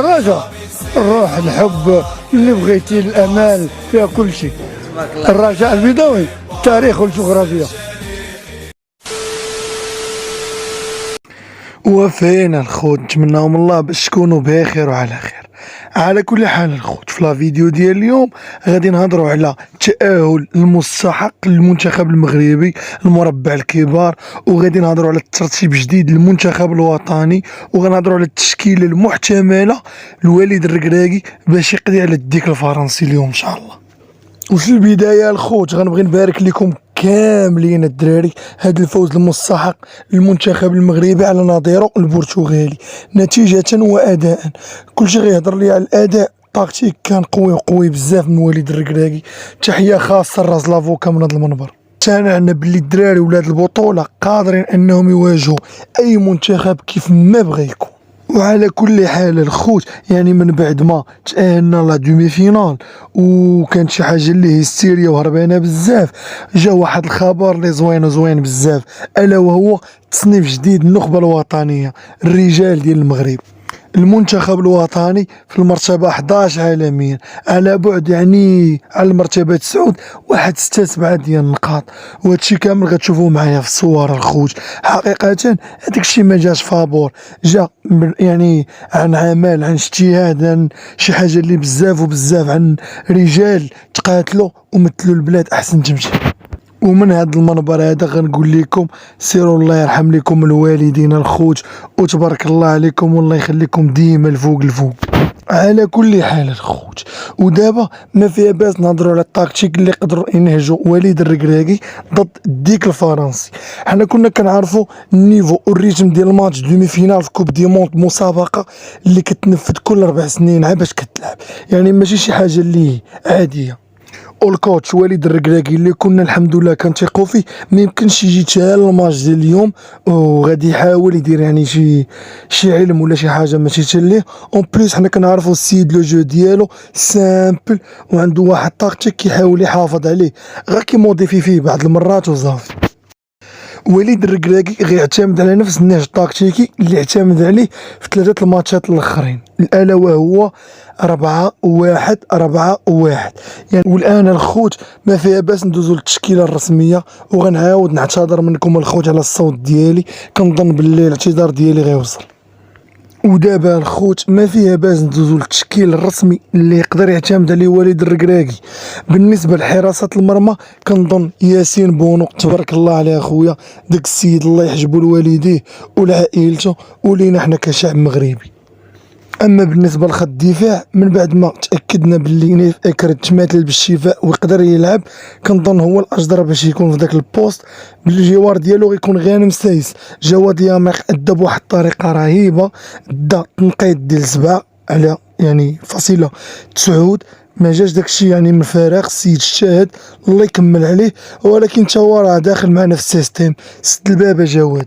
الرجاء، الروح، الحب، اللي بغيتي، الامال، فيها كل شيء. الرجاء البيضاوي، التاريخ والجغرافيا. وفينا الخوت، نتمناهم الله باش تكونوا بخير وعلى خير. على كل حال الخوت، في لا فيديو ديال اليوم غادي نهضروا على التأهل المستحق للمنتخب المغربي المربع الكبار، وغادي نهضروا على الترتيب جديد للمنتخب الوطني، وغنهضروا على التشكيله المحتمله لوليد الركراكي باش يقضي على الديك الفرنسي اليوم ان شاء الله. وفي البدايه الخوت غنبغي نبارك لكم كاملين الدراري هذا الفوز المستحق للمنتخب المغربي على نظيره البرتغالي نتيجة وأداء. كلشي غيهضر لي على الأداء، التكتيك كان قوي بزاف من وليد الركراكي. تحية خاصة لراس لافوكا من هذا المنبر. اقتنعنا باللي الدراري ولاد البطولة قادرين انهم يواجهوا اي منتخب كيف ما بغى يكون. وعلى كل حال الخوت، يعني من بعد ما تأهلنا لا دومي فينال وكانت شي حاجه اللي هستيريا وهربانه بزاف، جا واحد الخبر اللي زوين بزاف، الا وهو تصنيف جديد النخبه الوطنيه الرجال ديال المغرب. المنتخب الوطني في المرتبة 11 عالميا، على بعد يعني على المرتبة 9 واحد 6-7 ديال النقاط، وهادشي كامل غتشوفوه معايا في الصور الخوت. حقيقة هاداك الشي ما جاش فابور، جا يعني عن عمل، عن اجتهاد، عن شي حاجة اللي بزاف عن رجال تقاتلوا ومثلوا البلاد احسن تمشي. ومن هذا المنبر هذا غنقول لكم سيروا الله يرحم لكم الوالدين الخوت، وتبارك الله عليكم والله يخليكم ديما الفوق. على كل حال الخوت، ودابا ما فيها باس نهضروا على التكتيك اللي قدروا ينهجوا وليد الركراكي ضد الديك الفرنسي. حنا كنا كنعرفوا النيفو والريتم ديال الماتش دومي فينال في كوب دي موند، مسابقه اللي كتنفذ كل 4 سنين عا باش كتلعب، يعني ماشي شي حاجه اللي عاديه. والكوتش وليد الركراكي اللي كنا الحمد لله كنثيقوا فيه ما يمكنش يجي تشال الماتش ديال اليوم، وغادي يحاول يدير يعني شي علم ولا شي حاجه ماشي تليه. اون بليس حنا كنعرفوا السيد لو جو ديالو سامبل، وعنده واحد تاكتيك كيحاول يحافظ عليه، غير كيموديفي فيه بعض المرات وصافي. وليد الركراكي غيعتمد على نفس النهج التكتيكي اللي اعتمد عليه في 3 الماتشات الاخرين، الا وهو 4-1-4-1 يعني. والان الخوت ما فيها باس ندوزو للتشكيله الرسميه، وغنعاود نعتذر منكم الخوت على الصوت ديالي، كنظن باللي الاعتذار ديالي غيوصل. ودابا الخوت ما فيها باس ندوزو للتشكيل الرسمي اللي يقدر يعتمد عليه وليد الركراكي. بالنسبه لحراسه المرمى كنظن ياسين بونو، تبارك الله عليه اخويا، داك السيد الله يحجبو لوالديه ولعائلته ولينا حنا كشعب مغربي. اما بالنسبه لخط الدفاع، من بعد ما تاكدنا باللي نيف اكرد تماثل بالشفاء ويقدر يلعب، كنظن هو الاجدر باش يكون في ذاك البوست. بالجوار ديالو غيكون غانم سايس. جواد ياميق ادى بواحد الطريقه رهيبه، دا تنقيط ديال 7 على يعني فاصله 9، ما جاش داكشي يعني من فراغ. السيد اجتهد الله يكمل عليه، ولكن تا هو راه داخل معنا في السيستيم، سد الباب جواد.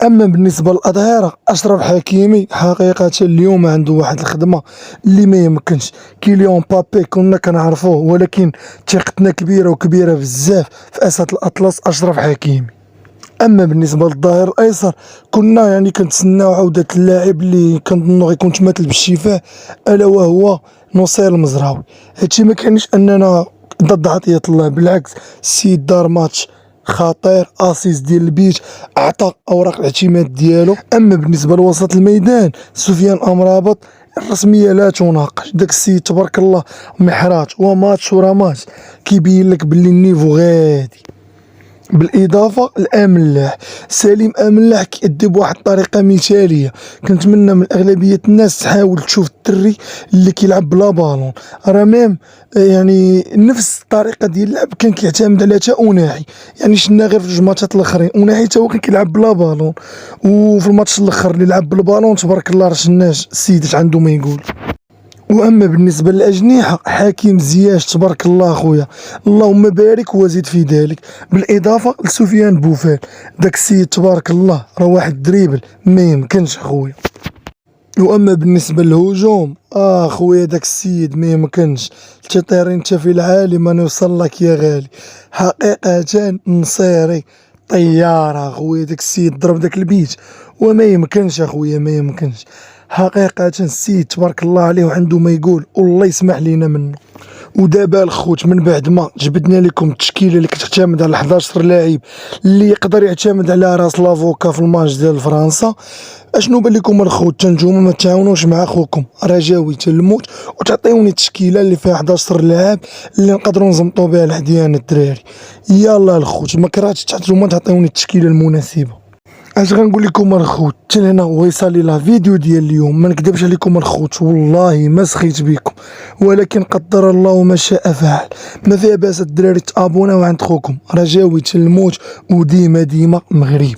اما بالنسبه للاظهره، اشرف حكيمي حقيقه اليوم عنده واحد الخدمه اللي ما يمكنش. كيليان بابي كنا كنعرفوه، ولكن ثقتنا كبيره بزاف في اسد الاطلس اشرف حكيمي. اما بالنسبه للظهير الايسر، كنا يعني كنتسناو عوده اللاعب اللي كنظنوا غيكون تماثل بالشفاء، الا وهو نصير المزراوي. هادشي ما كانش اننا ضد عطيه الله، بالعكس السيد دار ماتش خطير، اسيس ديال البيت، اعطى اوراق الاعتماد ديالو. اما بالنسبه لوسط الميدان، سفيان امرابط الرسميه لا تناقش، داك السيد تبارك الله محراج وماتش ورا ماتش كيبين لك باللي النيفو غادي. بالاضافه لاملاح، سليم املاح كيأدي بواحد الطريقه مثاليه. كنتمنى من اغلبيه الناس تحاول تشوف الدري اللي كيلعب بلا بالون، راه ميم يعني نفس الطريقه ديال اللعب كان كيعتمد على تا اوناحي، يعني شفنا غير في جوج ماتشات الاخرين اوناحي تا هو كان كيلعب بلا بالون، وفي الماتش الاخر اللي لعب بالبالون تبارك الله راه شناش السيد عنده ما يقول. واما بالنسبه للاجنحه، حكيم زياش تبارك الله اخويا، اللهم بارك وزيد في ذلك. بالاضافه لسفيان بوفال، داك السيد تبارك الله راه واحد دريبل ما يمكنش اخويا. واما بالنسبه للهجوم، خويا داك السيد ما يمكنش، تطير انت في العالي ما نوصل لك يا غالي. حقيقه نصيري طياره خويا، داك السيد ضرب داك البيت وما يمكنش اخويا ما يمكنش. حقيقة السيد تبارك الله عليه وعنده ما يقول والله يسمح لينا منه. ودابا الخوت من بعد ما جبدنا لكم التشكيله اللي كتعتمد على 11 لاعب اللي يقدر يعتمد على راس لافوكا في الماتش ديال فرنسا، اشنو بان لكم الخوت؟ تنجوما ما تعاونوش مع خوكم رجاوي تلموت وتعطيوني التشكيله اللي فيها 11 لاعب اللي نقدروا نزمطوا بها الحديان الدراري. يلا الخوت ما كرهتش تنجوما تعطيوني التشكيله المناسبه. اش غنقول لكم الخوت؟ حتى هنا هو يصلي لا فيديو ديال اليوم. ما نكذبش عليكم الخوت والله ما سخيت بكم، ولكن قدر الله ما شاء فعل. ما فيها باس الدراري تابوناو عند خوكم رجاوي تلموت وديما ديما مغرب.